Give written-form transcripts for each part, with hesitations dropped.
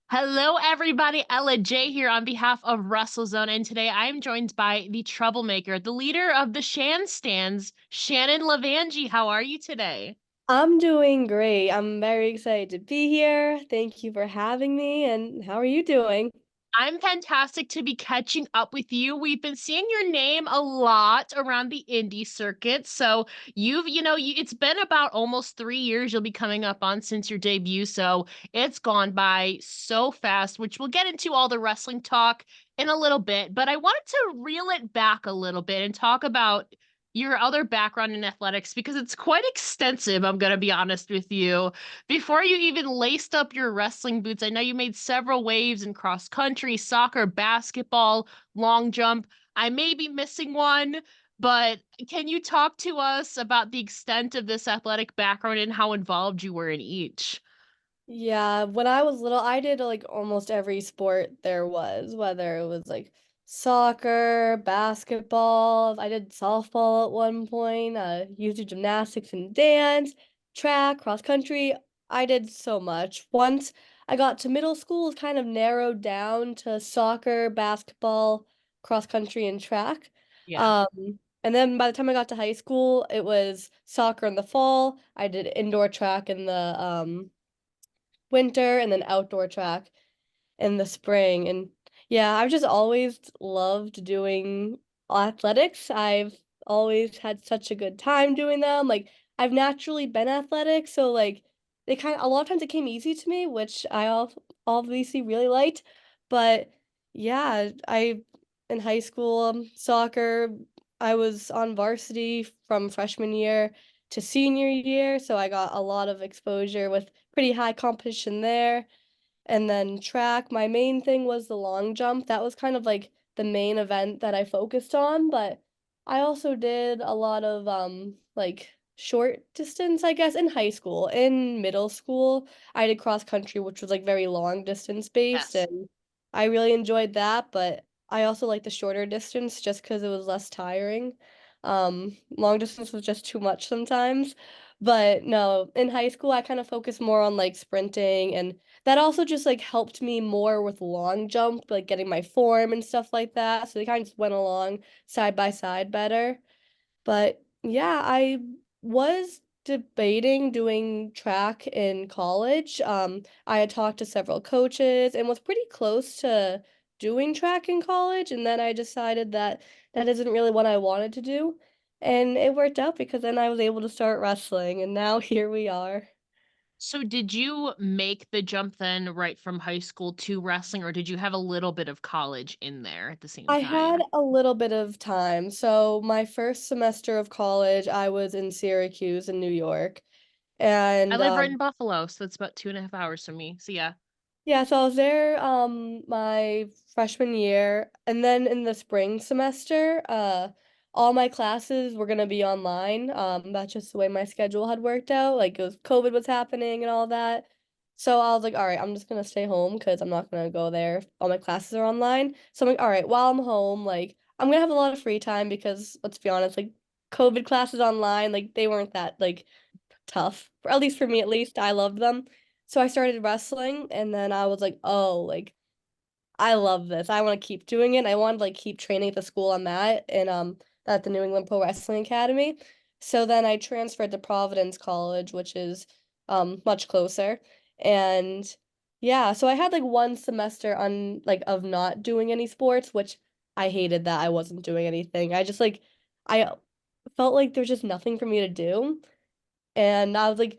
Hello, everybody. Ella J here on behalf of WrestleZone, and today I am joined by the Troublemaker, the leader of the Shan Stands, Shannon Levangie. How are you today? I'm doing great. I'm very excited to be here. Thank you for having me. And how are you doing? I'm fantastic to be catching up with you. We've been seeing your name a lot around the indie circuit. So it's been about almost 3 years you'll be coming up on since your debut. So it's gone by so fast, which we'll get into all the wrestling talk in a little bit. But I wanted to reel it back a little bit and talk about your other background in athletics because it's quite extensive. I'm going to be honest with you. Before you even laced up your wrestling boots, I know you made several waves in cross country, soccer, basketball, long jump. I may be missing one, but can you talk to us about the extent of this athletic background and how involved you were in each? Yeah, when I was little, I did like almost every sport there was, whether it was like soccer, basketball. I did softball at one point, used to gymnastics and dance, track, cross country. I did so much. Once I got to middle school, it kind of narrowed down to soccer, basketball, cross country, and track. Yeah. And then by the time I got to high school, it was soccer in the fall. I did indoor track in the winter and then outdoor track in the spring. And yeah, I've just always loved doing athletics. I've always had such a good time doing them. Like I've naturally been athletic, so like they kind of a lot of times it came easy to me, which obviously really liked. But yeah, I in high school soccer, I was on varsity from freshman year to senior year, so I got a lot of exposure with pretty high competition there. And then track, my main thing was the long jump. That was kind of like the main event that I focused on, but I also did a lot of like short distance, I guess, in high school. In middle school, I did cross country, which was like very long distance based, Yes. and I really enjoyed that, but I also like the shorter distance just because it was less tiring. Long distance was just too much sometimes. But no, in high school I kind of focused more on like sprinting, and that also just like helped me more with long jump, like getting my form and stuff like that. So they kind of just went along side by side better. But yeah, I was debating doing track in college. I had talked to several coaches and was pretty close to doing track in college, and then I decided that that isn't really what I wanted to do. And it worked out because then I was able to start wrestling, and now here we are. So did you make the jump then right from high school to wrestling, or did you have a little bit of college in there at the same I had time? a little bit of time. So my first semester of college, I was in Syracuse in New York. I And live right in Buffalo, so it's about 2.5 hours from me. So yeah. yeah, so I was there my freshman year, and then in the spring semester, all my classes were gonna be online. That's just the way my schedule had worked out. Like it was COVID was happening and all that. So I was like, all right, I'm just gonna stay home because I'm not gonna go there. All my classes are online. So I'm like, all right, while I'm home, like I'm gonna have a lot of free time because let's be honest, like COVID classes online, like they weren't that like tough. For, at least for me, at least I loved them. So I started wrestling, and then I was like, oh, like I love this. I want to keep doing it. I want to like keep training at the school I'm at and at the New England Pro Wrestling Academy. So then I transferred to Providence College, which is much closer. And yeah, so I had like one semester on like of not doing any sports, which I hated that I wasn't doing anything. I just like I felt like there's just nothing for me to do. And I was like,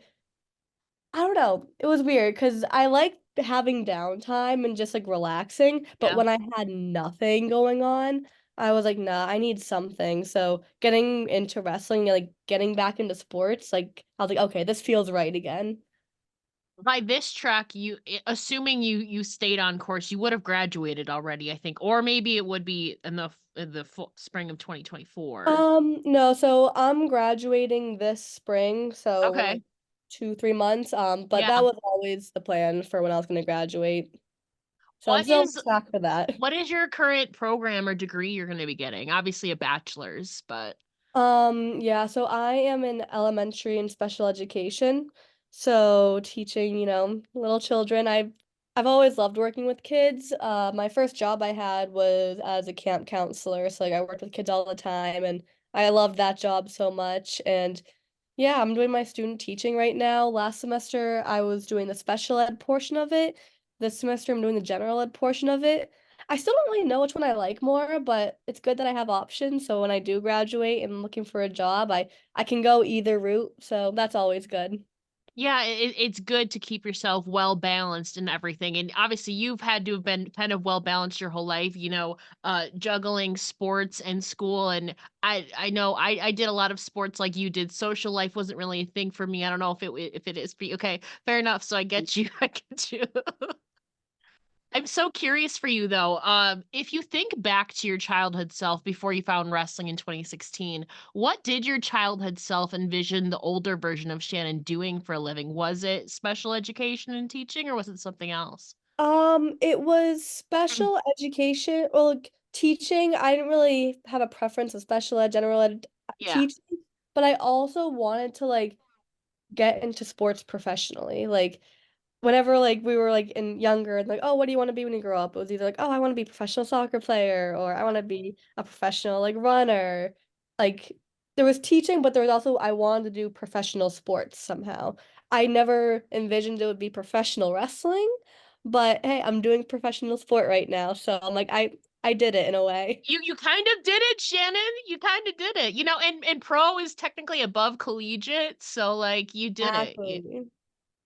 I don't know. It was weird because I like having downtime and just like relaxing, but Yeah. when I had nothing going on, I was like, nah, I need something. So getting into wrestling, like getting back into sports, like I was like, okay, this feels right again. By this track, assuming you stayed on course, you would have graduated already, I think, or maybe it would be in the spring of 2024. No, so I'm graduating this spring, so in Okay. like 2, 3 months. But Yeah. that was always the plan for when I was gonna graduate. So I'm What still on is track for that. what is your current program or degree you're going to be getting? Obviously a bachelor's, but Yeah, so I am in elementary and special education. So teaching, little children. I've always loved working with kids. My first job I had was as a camp counselor, so like I worked with kids all the time, and I loved that job so much. And yeah, I'm doing my student teaching right now. Last semester I was doing the special ed portion of it. This semester I'm doing the general ed portion of it. I still don't really know which one I like more, but it's good that I have options. So when I do graduate and I'm looking for a job, I can go either route. So that's always good. Yeah, it's good to keep yourself well balanced and everything. And obviously, you've had to have been kind of well balanced your whole life, juggling sports and school. And I know I did a lot of sports like you did. Social life wasn't really a thing for me. I don't know if it is for you. Okay, fair enough. So I get you. I get you. I'm so curious for you though. If you think back to your childhood self before you found wrestling in 2016, what did your childhood self envision the older version of Shannon doing for a living? Was it special education and teaching, or was it something else? It was Mm. special education, well, like teaching. I didn't really have a preference of special ed, general ed Yeah. teaching, but I also wanted to like get into sports professionally. Like whenever like we were like in younger and like, oh, what do you want to be when you grow up? It was either like, oh, I want to be a professional soccer player or I want to be a professional like runner. Like there was teaching, but there was also I wanted to do professional sports somehow. I never envisioned it would be professional wrestling, but hey, I'm doing professional sport right now, so I'm like I did it in a way. You kind of did it, Shannon. You kind of did it. And pro is technically above collegiate, so like you did it. Exactly.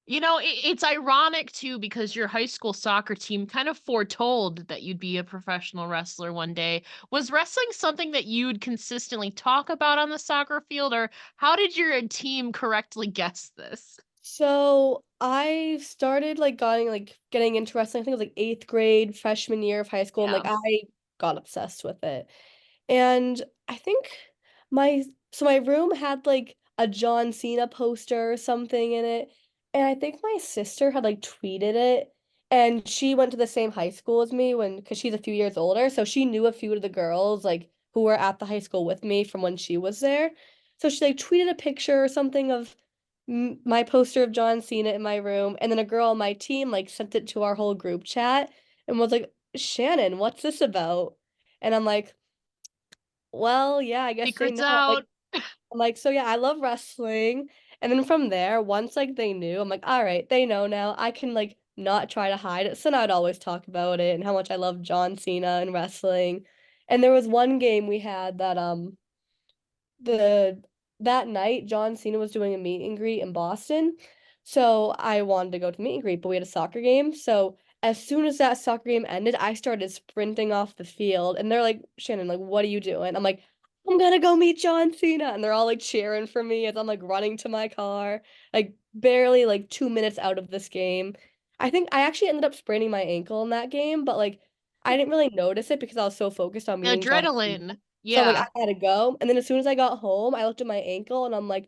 It's ironic too because your high school soccer team kind of foretold that you'd be a professional wrestler one day. Was wrestling something that you'd consistently talk about on the soccer field, or how did your team correctly guess this? So I started getting into wrestling. I think it was like eighth grade, freshman year of high school, and like Yeah. I got obsessed with it. And I think my my room had like a John Cena poster or something in it. And I think my sister had like tweeted it. And she went to the same high school as me because she's a few years older. So she knew a few of the girls like who were at the high school with me from when she was there. So she like tweeted a picture or something of m my poster of John Cena in my room. And then a girl on my team like sent it to our whole group chat and was like, Shannon, what's this about? And I'm like, well, yeah, I guess they Secrets know. out. I'm like, so yeah, I love wrestling. And then from there, once like they knew, I'm like, all right, they know now. I can like not try to hide it. So now I'd always talk about it and how much I love John Cena and wrestling. And there was one game we had that the that night John Cena was doing a meet and greet in Boston. So I wanted to go to meet and greet, but we had a soccer game. So as soon as that soccer game ended, I started sprinting off the field and they're like, Shannon, like, what are you doing? I'm like, I'm gonna go meet John Cena. And they're all like cheering for me as I'm like running to my car, like barely like 2 minutes out of this game. I think I actually ended up spraining my ankle in that game, but like I didn't really notice it because I was so focused on meeting John Cena. Adrenaline. So I'm like, Yeah. I gotta go. And then as soon as I got home, I looked at my ankle and I'm like,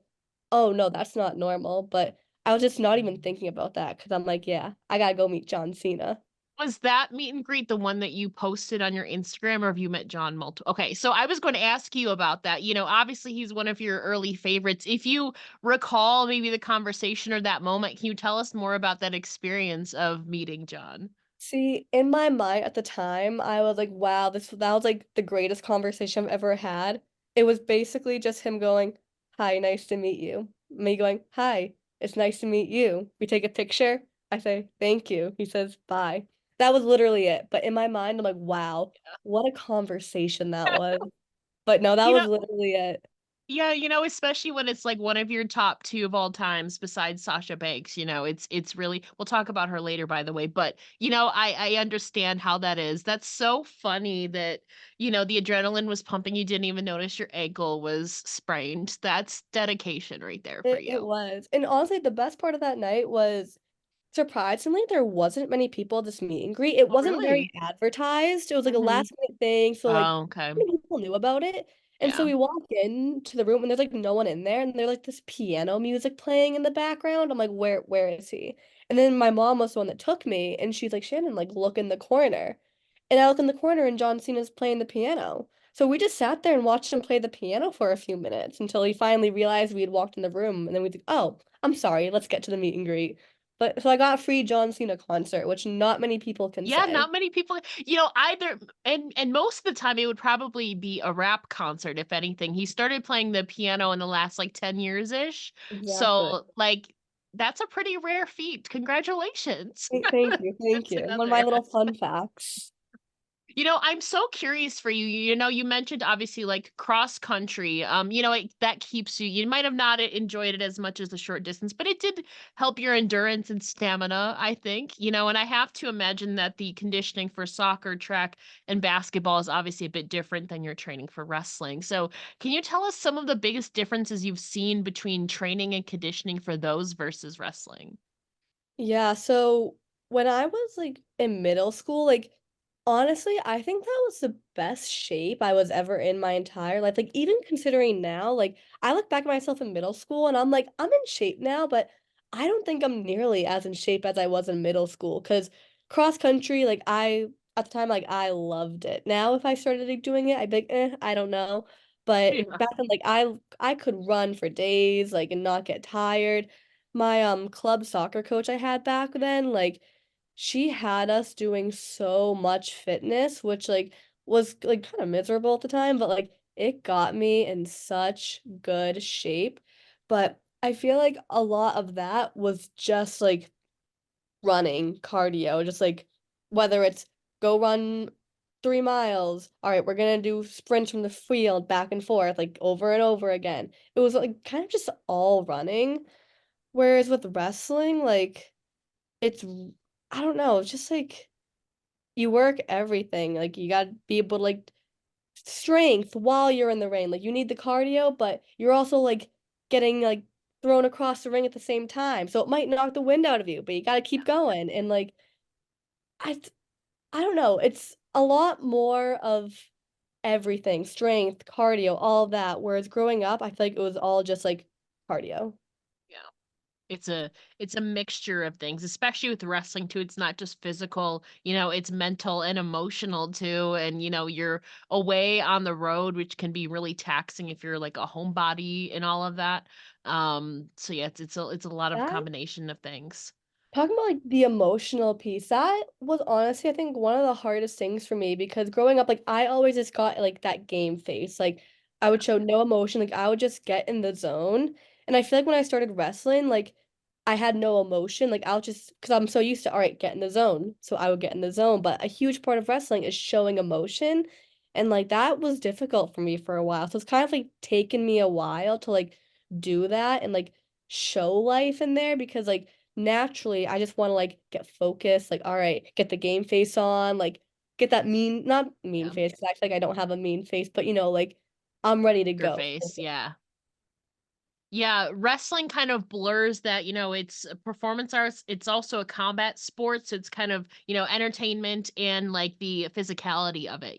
oh no, that's not normal. But I was just not even thinking about that because I'm like, yeah, I gotta go meet John Cena. Was that meet and greet the one that you posted on your Instagram, or have you met John multiple? Okay, so I was going to ask you about that. Obviously he's one of your early favorites. If you recall maybe the conversation or that moment, can you tell us more about that experience of meeting John? See, in my mind at the time, I was like, wow, this that was like the greatest conversation I've ever had. It was basically just him going, hi, nice to meet you. Me going, hi, it's nice to meet you. We take a picture. I say, thank you. He says, bye. That was literally it. But in my mind, I'm like, wow, what a conversation that was. But no, that You was know, literally it. yeah, especially when it's like one of your top two of all times besides Sasha Banks, it's really we'll talk about her later, by the way. But I understand how that is. That's so funny that, the adrenaline was pumping, you didn't even notice your ankle was sprained. That's dedication right there for It you. was. And honestly, the best part of that night was surprisingly, there wasn't many people at this meet and greet. It Oh, wasn't very really? advertised. It was like a Mhm. last minute thing, so like Oh, okay. people knew about it. And so Yeah. we walk into the room and there's like no one in there, and there's like this piano music playing in the background. I'm like, where is he? And then my mom was the one that took me, and she's like, Shannon, like look in the corner. And I look in the corner and John Cena's playing the piano. So we just sat there and watched him play the piano for a few minutes until he finally realized we had walked in the room, and then we like, oh, I'm sorry, let's get to the meet and greet. But so I got a free John Cena concert, which not many people can Yeah, say. not many people, either, and most of the time it would probably be a rap concert, if anything. He started playing the piano in the last like 10 years-ish. Exactly. So like that's a pretty rare feat. Congratulations Thank you, thank to you. that One of my there. little fun facts. I'm so curious for you. You mentioned obviously like cross country. That keeps you. You might have not enjoyed it as much as the short distance, but it did help your endurance and stamina, I think. And I have to imagine that the conditioning for soccer, track, and basketball is obviously a bit different than your training for wrestling. So, can you tell us some of the biggest differences you've seen between training and conditioning for those versus wrestling? Yeah, so when I was like in middle school, like honestly, I think that was the best shape I was ever in my entire life. Like even considering now, like I look back at myself in middle school and I'm like, I'm in shape now, but I don't think I'm nearly as in shape as I was in middle school. Because cross country, like I at the time, like I loved it. Now if I started like, doing it, I'd be like, I don't know. But Yeah. back then, like I could run for days, like and not get tired. My club soccer coach I had back then, like she had us doing so much fitness, which like was like kind of miserable at the time, but like it got me in such good shape. But I feel like a lot of that was just like running, cardio, just like whether it's go run 3 miles, all right, we're gonna do sprints from the field back and forth, like over and over again. It was like kind of just all running. Whereas with wrestling, like it's I don't know, it's just like you work everything. Like you gotta be able to like strength while you're in the ring. Like you need the cardio, but you're also like getting like thrown across the ring at the same time. So it might knock the wind out of you, but you gotta keep going. And like I I don't know, it's a lot more of everything, strength, cardio, all of that. Whereas growing up, I feel like it was all just like cardio. Yeah. It's a mixture of things, especially with wrestling too. It's not just physical, it's mental and emotional too. And you're away on the road, which can be really taxing if you're like a homebody and all of that. So yeah, it's a lot of That combination of things. Talking about like the emotional piece, that was honestly, I think, one of the hardest things for me because growing up, like I always just got like that game face. Like I would show no emotion, like I would just get in the zone. And I feel like when I started wrestling, like I had no emotion. Like I'll just because I'm so used to, all right, get in the zone. So I would get in the zone. But a huge part of wrestling is showing emotion. And like that was difficult for me for a while. So it's kind of like taken me a while to like do that and like show life in there because like naturally I just want to like get focused, like all right, get the game face on, like get that mean not mean Yeah. face because I feel like I don't have a mean face, but like I'm ready to Your go. face, yeah. Yeah, wrestling kind of blurs that, it's a performance arts, it's also a combat sport, so it's kind of, entertainment and like the physicality of it.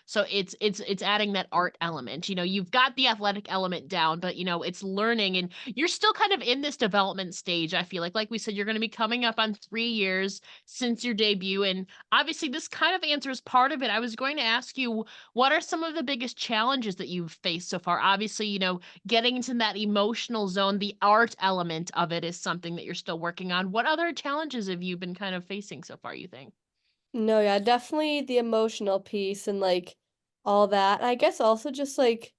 So it's adding that art element. You've got the athletic element down, but it's learning and you're still kind of in this development stage, I feel like we said you're going to be coming up on 3 years since your debut and obviously this kind of answers part of it. I was going to ask you what are some of the biggest challenges that you've faced so far? Obviously, getting into that emotional zone, the art element of it is something that you're still working on. What other challenges have you been kind of facing so far, you think? No, yeah, definitely the emotional piece and like all that. And I guess also just like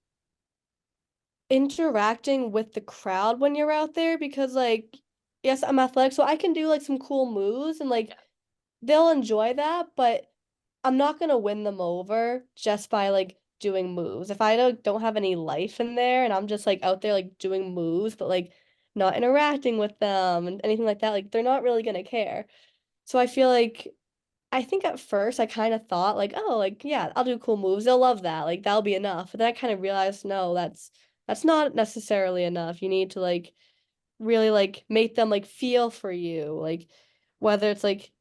interacting with the crowd when you're out there because like yes, I'm athletic, so I can do like some cool moves and like Yeah. they'll enjoy that, but I'm not gonna win them over just by like doing moves. If I don't have any life in there and I'm just like out there like doing moves, but like not interacting with them and anything like that, like they're not really gonna care. So I feel like I think at first I kind of thought like, oh, like yeah, I'll do cool moves. They'll love that. Like that'll be enough. But then I kind of realized no, that's not necessarily enough. You need to like really like make them like feel for you. Like whether it's like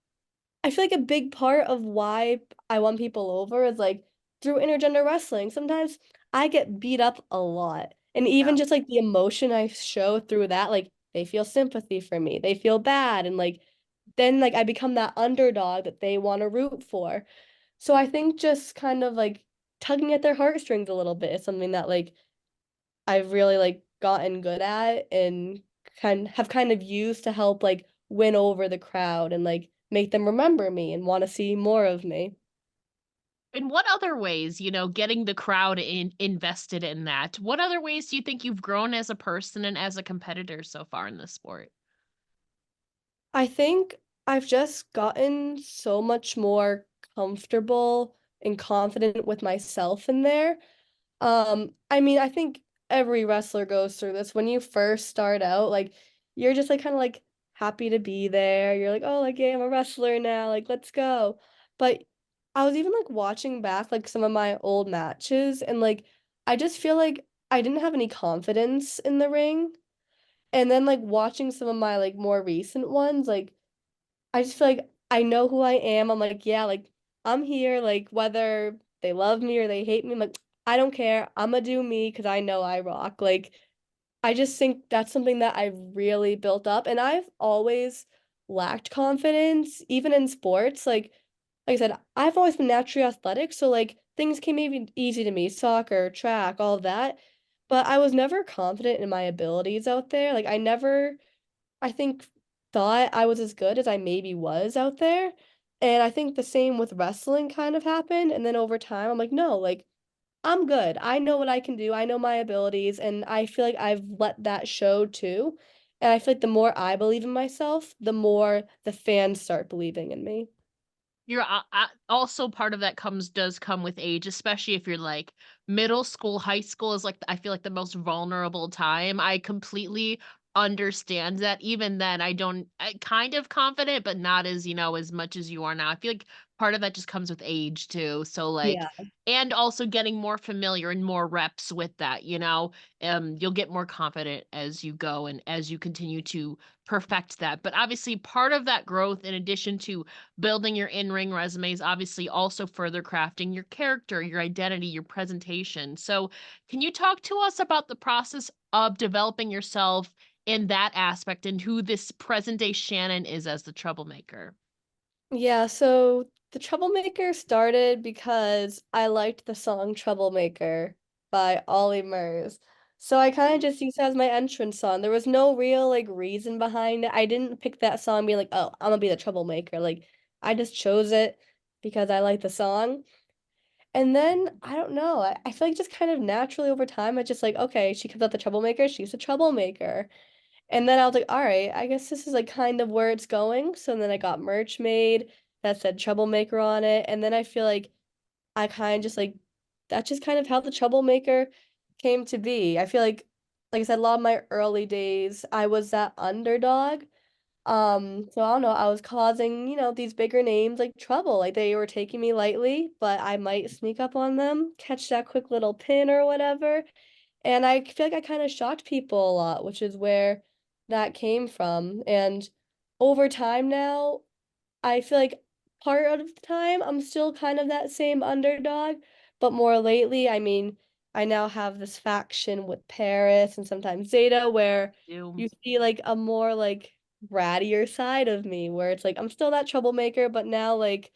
I feel like a big part of why I won people over is like through intergender wrestling. Sometimes I get beat up a lot. And even Yeah. just like the emotion I show through that, like they feel sympathy for me. They feel bad. And like then like I become that underdog that they want to root for. So I think just kind of like tugging at their heartstrings a little bit is something that like I've really like gotten good at and kind of used to help like win over the crowd and like make them remember me and want to see more of me. In what other ways, getting the crowd invested in that, what other ways do you think you've grown as a person and as a competitor so far in this sport? I think I've just gotten so much more comfortable and confident with myself in there. I mean, I think every wrestler goes through this. When you first start out, like you're just like kind of like happy to be there. You're like, oh, like yeah, I'm a wrestler now. Like, let's go. But I was even like watching back like some of my old matches and like I just feel like I didn't have any confidence in the ring. And then like watching some of my like more recent ones, like I just feel like I know who I am. I'm like, yeah, like I'm here, like whether they love me or they hate me, I'm like, I don't care. I'm gonna do me because I know I rock. Like, I just think that's something that I've really built up. And I've always lacked confidence, even in sports. Like I said, I've always been naturally athletic, so like things came even easy to me, soccer, track, all of that. But I was never confident in my abilities out there. Like I never I think thought I was as good as I maybe was out there. And I think the same with wrestling kind of happened. And then over time, I'm like, no, like I'm good. I know what I can do. I know my abilities. And I feel like I've let that show too. And I feel like the more I believe in myself, the more the fans start believing in me. You're also part of that does come with age, especially if you're like middle school, high school is like I feel like the most vulnerable time. I completely understand that. Even then, I kind of confident, but not as as much as you are now. I feel like part of that just comes with age too. So like, Yeah. and also getting more familiar and more reps with that. You'll get more confident as you go and as you continue to perfect that. But obviously, part of that growth, in addition to building your in-ring resumes, obviously also further crafting your character, your identity, your presentation. So, can you talk to us about the process of developing yourself in that aspect and who this present day Shannon is as the troublemaker? Yeah, so the Troublemaker started because I liked the song Troublemaker by Ollie Murs. So I kind of just used it as my entrance song. There was no real like reason behind it. I didn't pick that song being like, oh, I'm gonna be the troublemaker. Like I just chose it because I like the song. And then I don't know. I feel like just kind of naturally over time, I just like, okay, she comes out the troublemaker, she's a troublemaker. And then I was like, all right, I guess this is like kind of where it's going. So then I got merch made that said Troublemaker on it. And then I feel like I kind of just like, that's just kind of how the Troublemaker came to be. I feel like I said, a lot of my early days, I was that underdog. So I don't know, I was causing, these bigger names like trouble. Like they were taking me lightly, but I might sneak up on them, catch that quick little pin or whatever. And I feel like I kind of shocked people a lot, which is where that came from. And over time now, I feel like part of the time I'm still kind of that same underdog, but more lately, I mean, I now have this faction with Paris and sometimes Zeta where You you see like a more like brattier side of me where it's like I'm still that troublemaker, but now like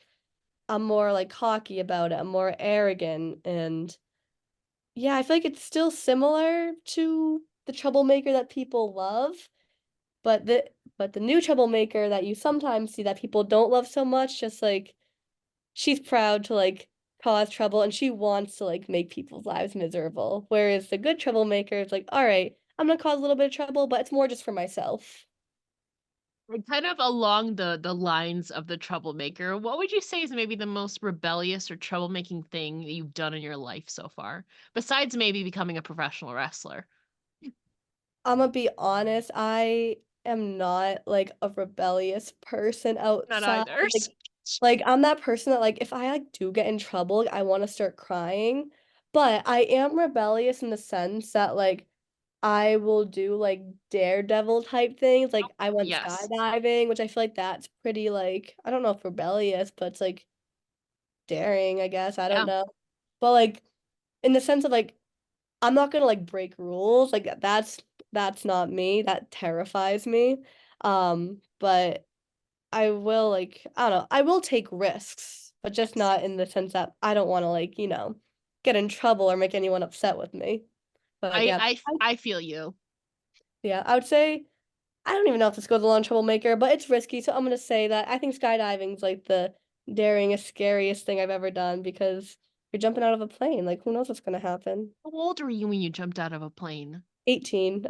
I'm more like cocky about it. I'm more arrogant and yeah, I feel like it's still similar to the troublemaker that people love, but the new troublemaker that you sometimes see that people don't love so much, just like she's proud to like cause trouble and she wants to like make people's lives miserable. Whereas the good troublemaker is like, all right, I'm gonna cause a little bit of trouble, but it's more just for myself. And kind of along the lines of the troublemaker, what would you say is maybe the most rebellious or troublemaking thing that you've done in your life so far, besides maybe becoming a professional wrestler? I'm gonna be honest, I am not like a rebellious person Not outside. either. Like I'm that person that like if I like do get in trouble, like, I want to start crying. But I am rebellious in the sense that like I will do like daredevil type things. Oh, Like I went yes. skydiving, which I feel like that's pretty like I don't know if rebellious, but it's like daring, I guess. I don't Yeah. know. But like in the sense of like I'm not gonna like break rules. Like that's not me. That terrifies me. But I will like I don't know. I will take risks, but just Yes. not in the sense that I don't want to like, get in trouble or make anyone upset with me. But I yeah, I I feel you. yeah, I would say I don't even know if this goes along Troublemaker, but it's risky, so I'm gonna say that I think skydiving's like the daringest, scariest thing I've ever done because you're jumping out of a plane. Like, who knows what's gonna happen? How old were you when you jumped out of a plane? 18. I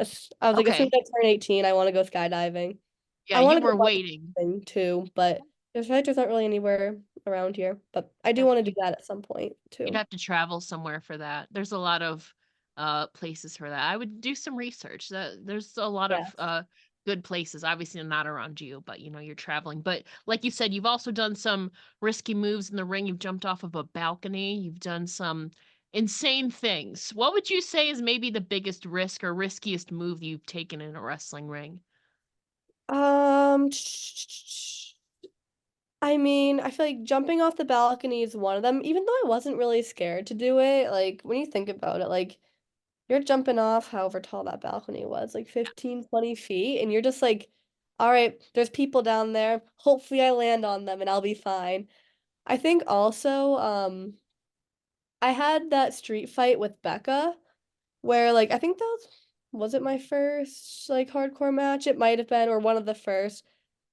was like, as soon Okay. as I turn 18, I want to go skydiving. Yeah, I want you to go were bungee waiting. jumping too, but there's not really anywhere around here. But I do Yeah. want to do that at some point You'd too. have to travel somewhere for that. There's a lot of places for that. I would do some research. There's a lot of Yes. good places. Obviously not around you, but you know, you're traveling. But like you said, you've also done some risky moves in the ring. You've jumped off of a balcony. You've done some insane things. What would you say is maybe the biggest risk or riskiest move you've taken in a wrestling ring? Um, I mean, I feel like jumping off the balcony is one of them, even though I wasn't really scared to do it. Like, when you think about it, like, you're jumping off however tall that balcony was, like 15, 20 feet, and you're just like, all right, there's people down there. Hopefully I land on them and I'll be fine. I think also, I had that street fight with Becca where like I think that was it my first like hardcore match? It might have been, or one of the first.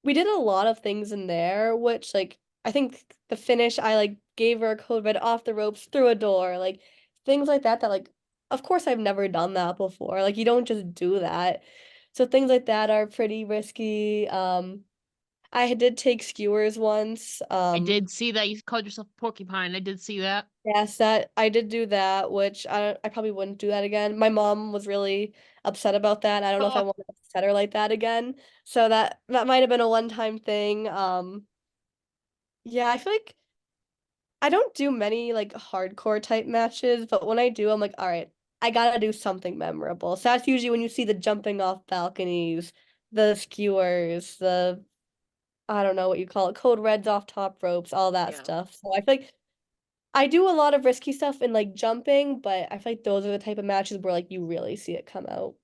We did a lot of things in there, which like I think the finish I like gave her a code red off the ropes through a door, like things like that like of course I've never done that before. Like you don't just do that. So things like that are pretty risky. I did take skewers once. I did see that you called yourself a porcupine. I did see that. Yes, that I did do that, which I probably wouldn't do that again. My mom was really upset about that. I don't know if I Oh, want to upset her like that again. So that might have been a one-time thing. Yeah, I feel like I don't do many like hardcore type matches, but when I do, I'm like, all right, I gotta do something memorable. So that's usually when you see the jumping off balconies, the skewers, the I don't know what you call it, code reds off top ropes, all that yeah. stuff. So I feel like I do a lot of risky stuff in like jumping, but I feel like those are the type of matches where like you really see it come out.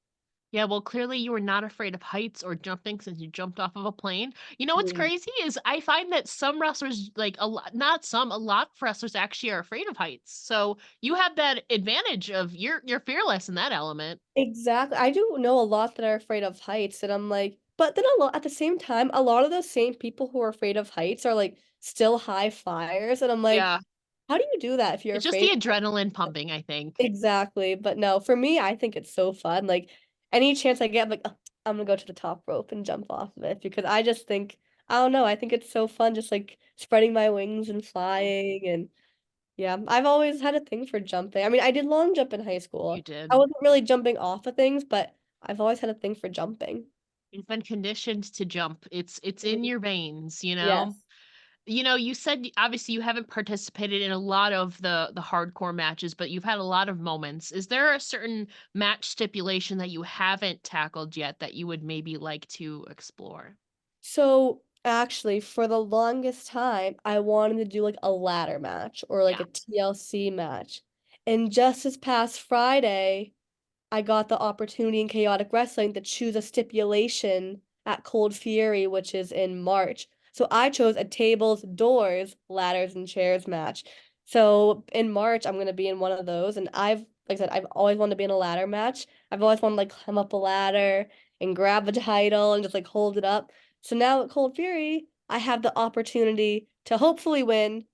Yeah, well, clearly you were not afraid of heights or jumping since you jumped off of a plane. You know what's Mm. crazy is I find that some wrestlers, like a lot, not some, a lot of wrestlers actually are afraid of heights. So you have that advantage of you're fearless in that element. Exactly. I do know a lot that are afraid of heights, and I'm like, but then a lot at the same time, a lot of those same people who are afraid of heights are like still high flyers, and I'm like, Yeah, how do you do that if you're it's just the afraid? adrenaline pumping, I think. Exactly. But no, for me, I think it's so fun. Like any chance I get, I'm like, "Ugh, I'm gonna go to the top rope and jump off of it because I just think I don't know. I think it's so fun, just like spreading my wings and Mm, flying and yeah, I've always had a thing for jumping. I mean, I did long jump in high you school. I did. wasn't really jumping off of things, but I've always had a thing for jumping. You've been conditioned to jump. It's in Mhm. your veins, you know? Yes. You know, you said obviously you haven't participated in a lot of the hardcore matches, but you've had a lot of moments. Is there a certain match stipulation that you haven't tackled yet that you would maybe like to explore? So actually, for the longest time, I wanted to do like a ladder match or like Yeah. a TLC match. And just this past Friday, I got the opportunity in chaotic wrestling to choose a stipulation at Cold Fury, which is in March. So I chose a tables, doors, ladders, and chairs match. So in March, I'm gonna be in one of those, and like I said, I've always wanted to be in a ladder match. I've always wanted to like climb up a ladder and grab a title and just like hold it up. So now at Cold Fury, I have the opportunity to hopefully win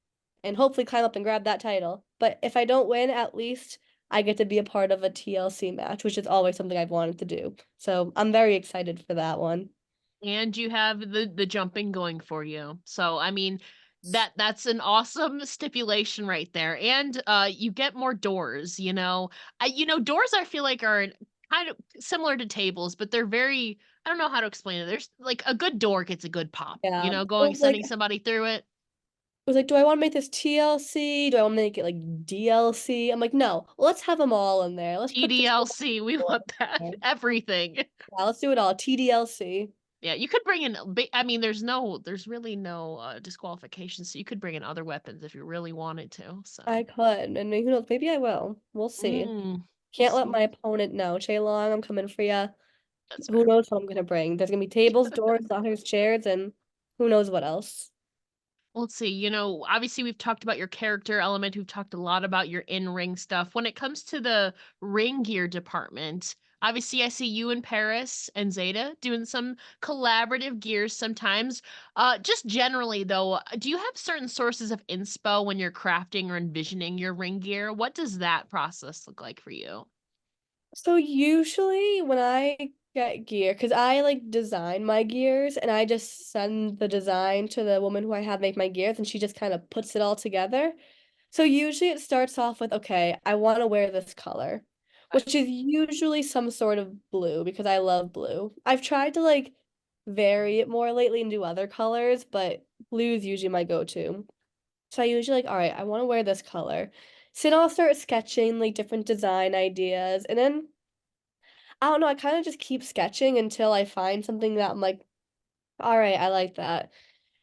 and hopefully climb up and grab that title. But if I don't win, at least I get to be a part of a TLC match, which is always something I've wanted to do. So I'm very excited for that one. And you have the jumping going for you. So, I mean, that's an awesome stipulation right there. And you get more doors, you know. Doors I feel like are kind of similar to tables, but they're very I don't know how to explain it. There's like a good door gets a good pop, Yeah. going sending somebody through it. It was like, do I want to make this TLC? Do I want to make it like DLC? I'm like, no, let's have them all in there. Let's put the TDLC, we TLC want that. in there. Everything. Yeah, let's do it all. TDLC. Yeah, you could bring in I mean, there's really no disqualifications, so you could bring in other weapons if you really wanted to. So, I could, and who knows? Maybe I will. We'll see. we'll Can't let see. my opponent know. Long, I'm coming for ya. That's Who fair. knows what I'm gonna bring? There's gonna be tables, doors, ladders, chairs, and who knows what else. Well, let's see. Obviously, we've talked about your character element. We've talked a lot about your in ring stuff. When it comes to the ring gear department, Obviously, I see you and Paris and Zeta doing some collaborative gears sometimes. Just generally though, do you have certain sources of inspo when you're crafting or envisioning your ring gear? What does that process look like for you? So usually when I get gear, because I like design my gears and I just send the design to the woman who I have make my gears and she just kind of puts it all together. So usually it starts off with, okay, I want to wear this color, which is usually some sort of blue because I love blue. I've tried to like vary it more lately and do other colors, but blue is usually my go-to. So I usually like, all right, I want to wear this color. So then I'll start sketching like different design ideas. And then I don't know, I kind of just keep sketching until I find something that I'm like, all right, I like that.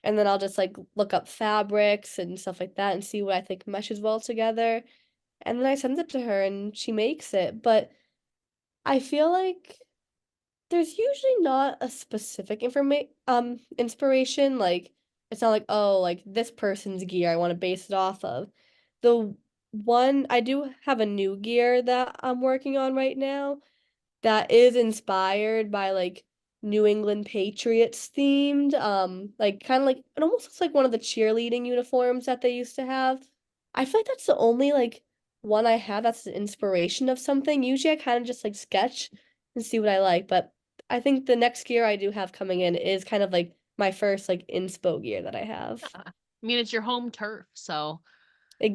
And then I'll just like look up fabrics and stuff like that and see what I think meshes well together. And then I send it to her and she makes it. But I feel like there's usually not a specific inspiration. Like it's not like, oh, like this person's gear I want to base it off of. The one I do have a new gear that I'm working on right now that is inspired by like New England Patriots themed, like kind of like it almost looks like one of the cheerleading uniforms that they used to have. I feel like that's the only like one I have that's the inspiration of something. Usually I kind of just like sketch and see what I like, but I think the next gear I do have coming in is kind of like my first like inspo gear that I have. I mean, it's your home turf, so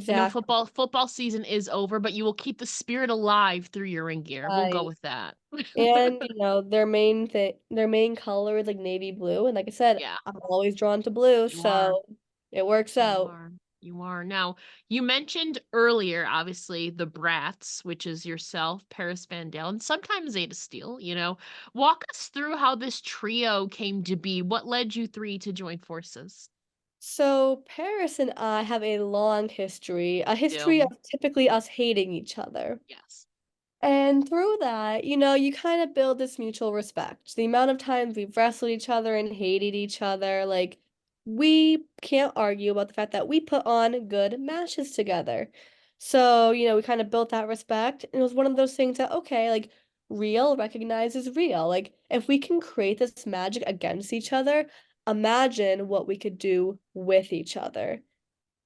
I know Exactly. football season is over, but you will keep the spirit alive through your ring gear. We'll go Right. with that. And their main color is like navy blue. And like I said, Yeah, I'm always drawn to blue, you are. so it works You out. are. You are. Now, you mentioned earlier, obviously, the Bratz, which is yourself, Paris Van Dale, and sometimes Zeta Steel, you know. Walk us through how this trio came to be. What led you three to join forces? So Paris and I have a history Do. of typically us hating each other. Yes. And through that, you kind of build this mutual respect. The amount of times we've wrestled each other and hated each other, like, we can't argue about the fact that we put on good matches together. So, we kind of built that respect. And it was one of those things that, okay, like, real recognizes real. Like, if we can create this magic against each other, imagine what we could do with each other.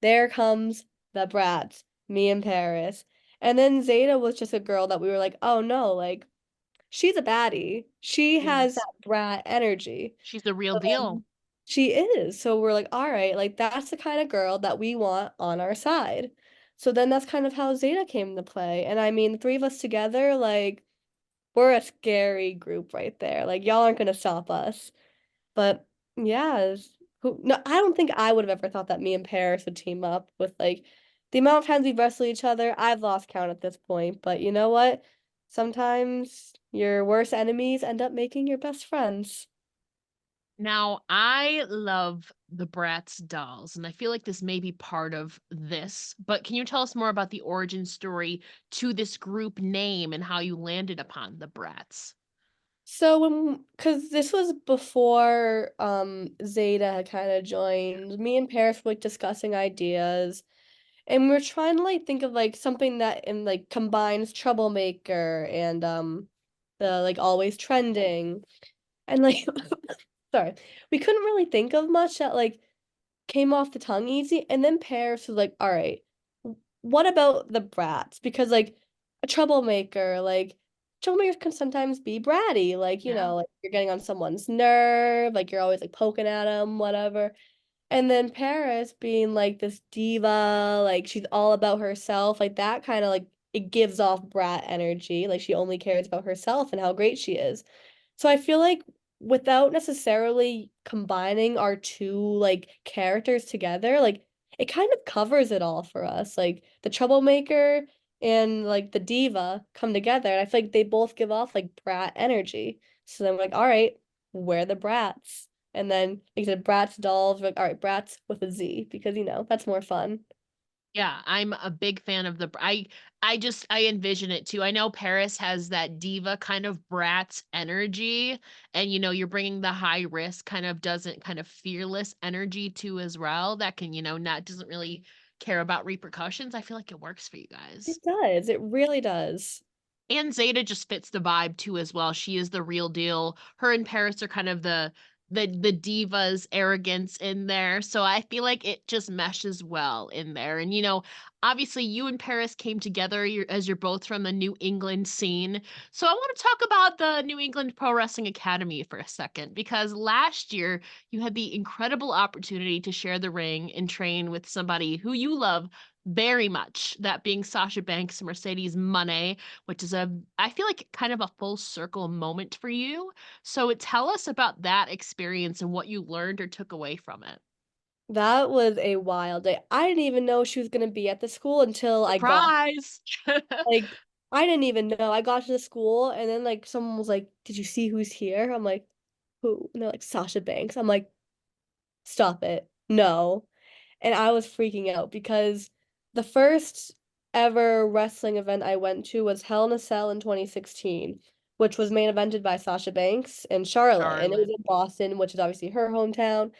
There comes the Bratz, me and Paris. And then Zeta was just a girl that we were like, oh no, like she's a baddie. She She has is. that brat energy. She's the real So deal. then she is. So we're like, all right, like that's the kind of girl that we want on our side. So then that's kind of how Zeta came into play. And I mean, the three of us together, like, we're a scary group right there. Like, y'all aren't gonna stop us. But yeah, no, I don't think I would have ever thought that me and Paris would team up with like the amount of times we've wrestled each other. I've lost count at this point, but you know what? Sometimes your worst enemies end up making your best friends. Now, I love the Bratz dolls, and I feel like this may be part of this, but can you tell us more about the origin story to this group name and how you landed upon the Bratz? So cause this was before Zeta had kind of joined, me and Paris were like discussing ideas. And we're trying to like think of like something that in like combines Troublemaker and the like always trending. And like sorry. We couldn't really think of much that like came off the tongue easy. And then Paris was like, all right, what about the brats? Because like a troublemaker, like troublemakers can sometimes be bratty. Like, Yeah. like you're getting on someone's nerve, like you're always like poking at them, whatever. And then Paris being like this diva, like she's all about herself, like that kind of like it gives off brat energy. Like she only cares about herself and how great she is. So I feel like without necessarily combining our two like characters together, like it kind of covers it all for us. Like the troublemaker and like the diva come together, and I feel like they both give off like brat energy. So then we're like, all right, we're the brats. And then like the Bratz dolls, we're like, all right, Bratz with a Z because that's more fun. Yeah, I'm a big fan of I envision it too. I know Paris has that diva kind of brat energy, and you're bringing the high risk kind of doesn't kind of fearless energy too as well. That can, not doesn't really care about repercussions. I feel like it works for you guys. It does. It really does. And Zeta just fits the vibe too as well. She is the real deal. Her and Paris are kind of the divas arrogance in there. So I feel like it just meshes well in there. And obviously you and Paris came together as you're both from the New England scene. So I want to talk about the New England Pro Wrestling Academy for a second because last year you had the incredible opportunity to share the ring and train with somebody who you love very much, that being Sasha Banks, Mercedes Moné, which is I feel like kind of a full circle moment for you. So tell us about that experience and what you learned or took away from it. That was a wild day. I didn't even know she was gonna be at the school until I got Surprise! like I didn't even know. I got to the school and then like someone was like, "Did you see who's here?" I'm like, "Who?" And they're like, "Sasha Banks." I'm like, "Stop it. No." And I was freaking out because the first ever wrestling event I went to was Hell in a Cell in 2016, which was main evented by Sasha Banks and Charlotte, and it was Charlotte. in Boston, which is obviously her hometown.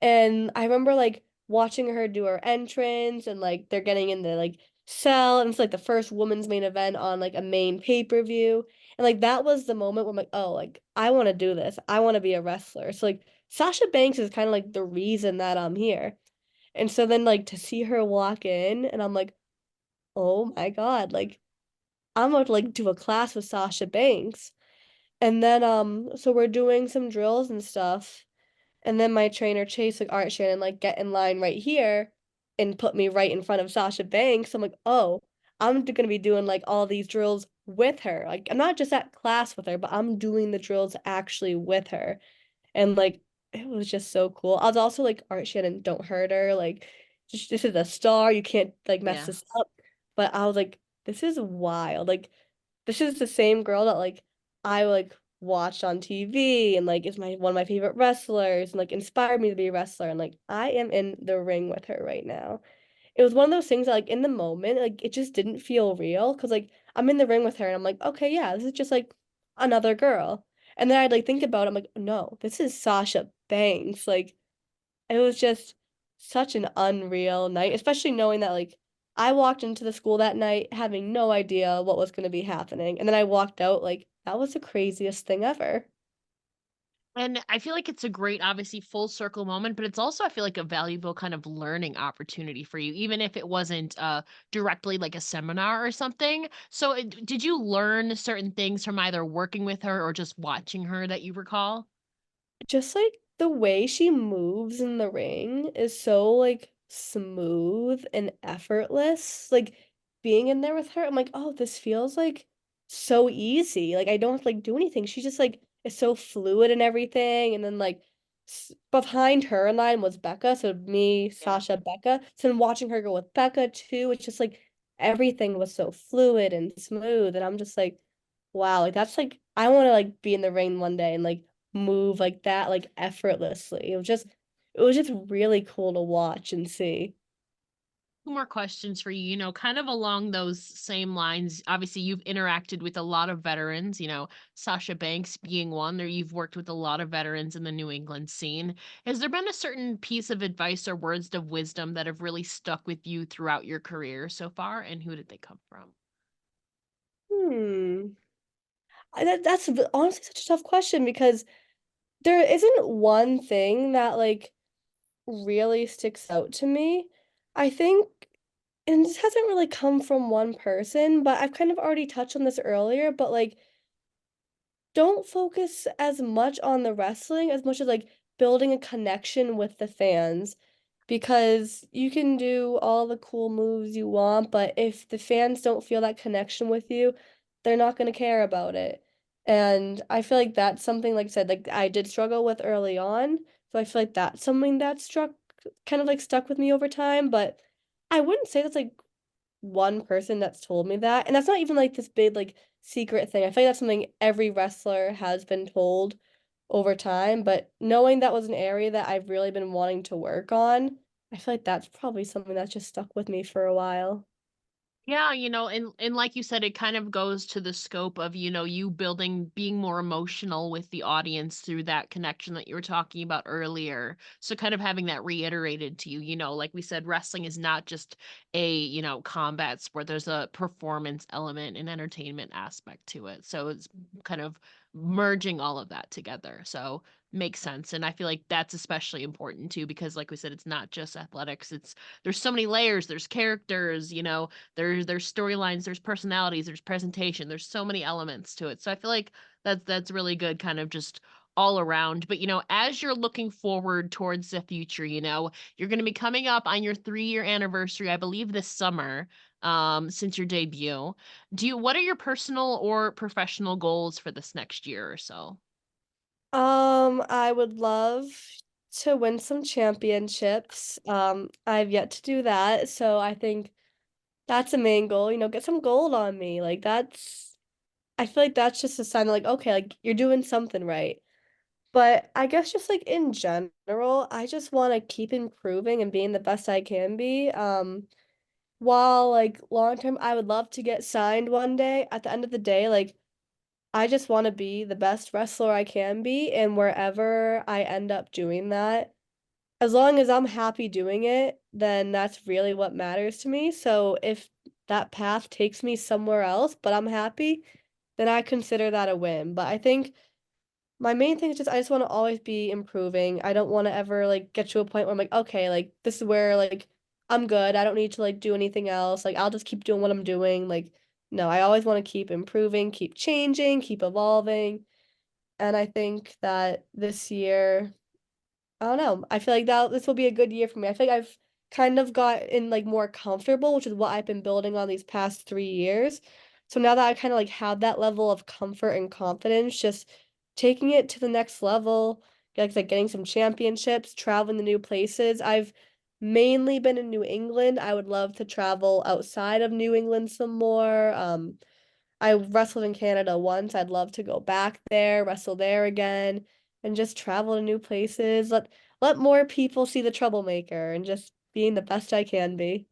And I remember like watching her do her entrance and like they're getting in the like cell and it's like the first women's main event on like a main pay-per-view. And like that was the moment where I'm like, oh, like I want to do this. I want to be a wrestler. So like Sasha Banks is kind of like the reason that I'm here. And so then like to see her walk in and I'm like, oh my God, like I'm about to like do a class with Sasha Banks. And then so we're doing some drills and stuff. And then my trainer Chase like, all right, Shannon, like get in line right here and put me right in front of Sasha Banks. I'm like, oh, I'm gonna be doing like all these drills with her. Like I'm not just at class with her, but I'm doing the drills actually with her. And like it was just so cool. I was also like, all right, Shannon, don't hurt her. Like this is a star. You can't like mess Yeah. this up. But I was like, this is wild. Like this is the same girl that like I like watched on TV and like is my one of my favorite wrestlers and like inspired me to be a wrestler and like I am in the ring with her right now. It was one of those things that like in the moment like it just didn't feel real because like I'm in the ring with her and I'm like, okay, yeah, this is just like another girl. And then I'd like think about it, I'm like, no, this is Sasha Banks. Like it was just such an unreal night, especially knowing that like I walked into the school that night having no idea what was going to be happening. And then I walked out like that was the craziest thing ever. And I feel like it's a great, obviously, full circle moment, but it's also, I feel like, a valuable kind of learning opportunity for you, even if it wasn't directly like a seminar or something. So, did you learn certain things from either working with her or just watching her that you recall? Just like the way she moves in the ring is so like smooth and effortless. Like being in there with her, I'm like, oh, this feels like so easy. Like I don't have to like do anything. She just like is so fluid and everything. And then like behind her in line was Becca. So me, Yeah. Sasha, Becca. So then watching her go with Becca too, it's just like everything was so fluid and smooth. And I'm just like, wow, like that's like I want to like be in the ring one day and like move like that like effortlessly. It was just really cool to watch and see. Two more questions for you, kind of along those same lines. Obviously, you've interacted with a lot of veterans, Sasha Banks being one, or you've worked with a lot of veterans in the New England scene. Has there been a certain piece of advice or words of wisdom that have really stuck with you throughout your career so far, and who did they come from? Hmm. That's honestly such a tough question because there isn't one thing that like really sticks out to me. I think, and this hasn't really come from one person, but I've kind of already touched on this earlier, but like don't focus as much on the wrestling as much as like building a connection with the fans because you can do all the cool moves you want, but if the fans don't feel that connection with you, they're not going to care about it. And I feel like that's something, like I said, like I did struggle with early on. So I feel like that's something that struck kind of like stuck with me over time, but I wouldn't say that's like one person that's told me that. And that's not even like this big like secret thing. I feel like that's something every wrestler has been told over time, but knowing that was an area that I've really been wanting to work on, I feel like that's probably something that's just stuck with me for a while. Yeah, and like you said, it kind of goes to the scope of, you being more emotional with the audience through that connection that you were talking about earlier. So kind of having that reiterated to you, like we said, wrestling is not just a, combat sport. There's a performance element and entertainment aspect to it. So it's kind of merging all of that together. So makes sense. And I feel like that's especially important too, because like we said, it's not just athletics. There's so many layers, there's characters, there's storylines, there's personalities, there's presentation, there's so many elements to it. So I feel like that's really good, kind of just all around. But as you're looking forward towards the future, you're going to be coming up on your 3-year anniversary, I believe this summer, since your debut. What are your personal or professional goals for this next year or so? I would love to win some championships. I've yet to do that, so I think that's a main goal, get some gold on me. Like I feel like that's just a sign of like, okay, like you're doing something right. But I guess just like in general, I just want to keep improving and being the best I can be. While like long term, I would love to get signed one day. At the end of the day, like I just want to be the best wrestler I can be, and wherever I end up doing that, as long as I'm happy doing it, then that's really what matters to me. So if that path takes me somewhere else, but I'm happy, then I consider that a win. But I think my main thing is just I just want to always be improving. I don't want to ever like get to a point where I'm like, okay, like this is where like I'm good. I don't need to like do anything else. Like I'll just keep doing what I'm doing. Like no, I always want to keep improving, keep changing, keep evolving. And I think that this year I don't know. I feel like that this will be a good year for me. I feel like I've kind of gotten like more comfortable, which is what I've been building on these past 3 years. So now that I kind of like have that level of comfort and confidence, just taking it to the next level, like getting some championships, traveling to new places. I've mainly been in New England. I would love to travel outside of New England some more. I wrestled in Canada once. I'd love to go back there, wrestle there again, and just travel to new places. Let more people see the Troublemaker and just being the best I can be.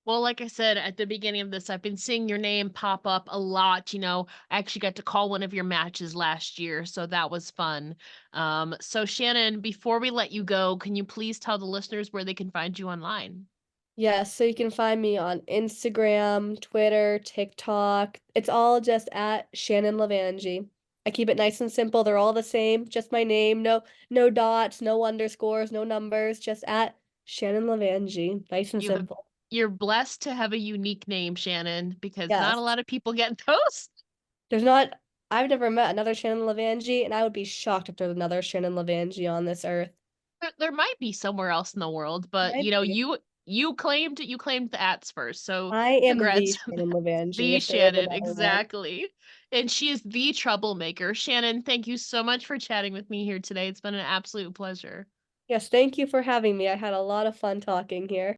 Well, like I said at the beginning of this, I've been seeing your name pop up a lot. I actually got to call one of your matches last year, so that was fun. So Shannon, before we let you go, can you please tell the listeners where they can find you online? Yes, so you can find me on Instagram, Twitter, TikTok. It's all just at Shannon Levangie. I keep it nice and simple. They're all the same, just my name. No dots, no underscores, no numbers, just at Shannon Levangie. Nice and You have simple. you're blessed to have a unique name, Shannon, because not a Yes. lot of people get those. There's not, I've never met another Shannon Levangie, and I would be shocked if there's another Shannon Levangie on this earth. There might be somewhere else in the world, but Might be. you claimed the ats first, so I am the congrats. Shannon Levangie, The if there is a Shannon, better one. exactly. And she is the troublemaker. Shannon, thank you so much for chatting with me here today. It's been an absolute pleasure. Yes, thank you for having me. I had a lot of fun talking here.